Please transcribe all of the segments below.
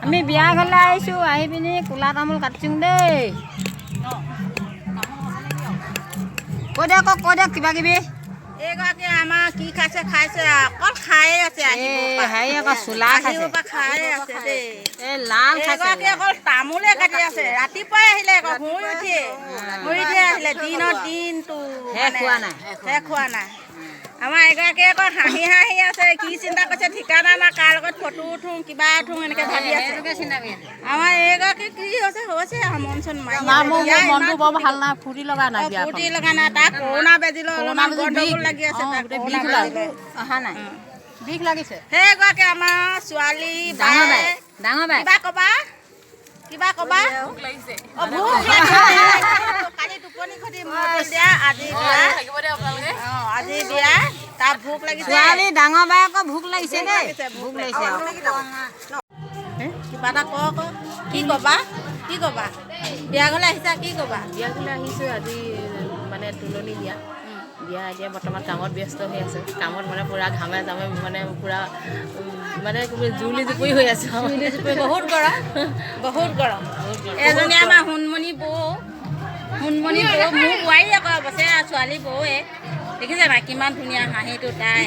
আমি বিয়া ঘৰলৈ আহিছোঁ আহি পিনি কোলা তামোল কাটিছোঁ দেই কৈ দিয়ক কিবা কিবি এইগৰাকী আমাৰ কি খাইছে অকল খায়ে আছে হেৰি আকৌ চোলা খাইছে খায়ে আছে দেই এই লাল খাইছে এইগৰাকী অকল তামোলে কাটি আছে ৰাতিপুৱাই আহিলে আকৌ শুই উঠি আহিলে দিনটো শেষ খোৱা নাই আমাৰ এগৰাকী আকৌ হাঁহি আছে কি চিন্তা কৰিছে ঠিকানা নাই কাৰ লগত ফটো উঠোঁ কিবা উঠোঁ এনেকৈ ভাবি আছে আমাৰ এইগৰাকী কি হৈছে মন চন মনটো বৰ ভাল নাই ফূৰ্তি লগা নাই তাৰ কৰোণা বেজি লৈ অলপমান গণ্ডগোল লাগি আছে অহা নাই বিষ লাগিছে সেইগৰাকী আমাৰ ছোৱালী ডাঙৰ বাই কিবা কবা কালি টোপনি খতি দিয়া আজি বিয়া তাৰ ভোক লাগিছে ছোৱালী ডাঙৰ বাই আকৌ ভোক লাগিছে দেই ভোক লাগিছে কিবা এটা কি কবা বিয়া ঘৰলৈ আহিছা কি কবা বিয়া ঘৰলৈ আহিছোঁ আজি মানে তুলনি বিয়া এতিয়া বৰ্তমান কামত ব্যস্ত হৈ আছে কামত মানে পূৰা ঘামে জামে মানে পূৰা মানে জুলি জুপুৰি হৈ আছে বহুত গৰম এজনী আমাৰ সোণমণি বৌ মোৰ বোৱাৰী আকৌ অৱশ্যে ছোৱালী বৌৱে দেখিছে নাই কিমান ধুনীয়া হাঁহিটো তাই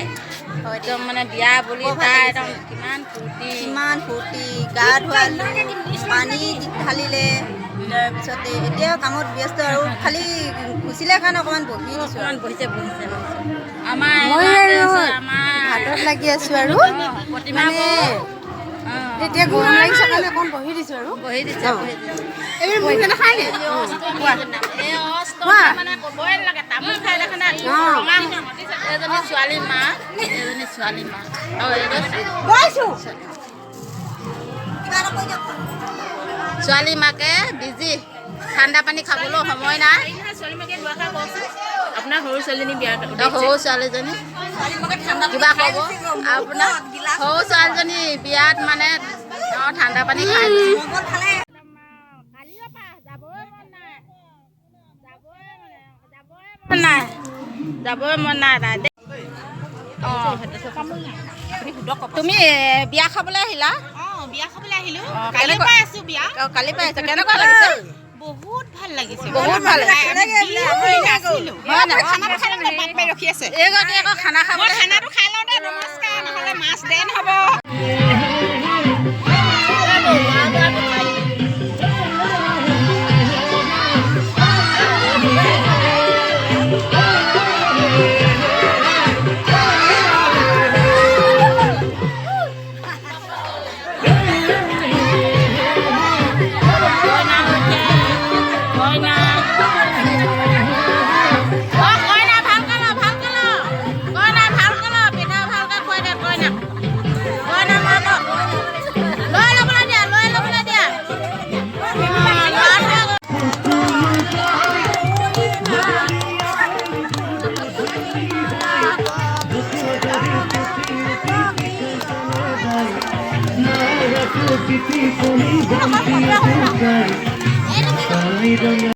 একদম মানে বিয়া বুলি তাই একদম কিমান ফূৰ্তি গা ধুৱালোঁ পানী ঢালিলে তাৰপিছতে এতিয়া কামত ব্যস্ত আৰু খালি খুচিলে কাৰণে অকণমান বহিছে আমাৰ হাতত লাগি আছোঁ আৰু মানে এতিয়া গৰম লাগিছে কাৰণে অকণ বহি দিছোঁ আৰু ছোৱালী মা ছোৱালী মাকে বিজি ঠাণ্ডা পানী খাবলৈ সময় নাই আপোনাৰ সৰু ছোৱালীজনী বিয়া সৰু ছোৱালীজনী কিবা ক'ব আপোনাৰ সৰু ছোৱালীজনী বিয়াত মানে ঠাণ্ডা পানী খাই যাবই মন নাই তাই তুমি বিয়া খাবলৈ আহিলা বিয়া খাবলৈ আহিলো কালি পাই আছো বিয়া কালি পাই আছো কেনেকুৱা লাগিছে বহুত ভাল লাগিছে ৰখি আছে এইগৰাকী আকৌ খানা খাবলৈ খানাটো খাই লওঁ দে নমস্কাৰ নহ'লে মাছ দেন হ'ব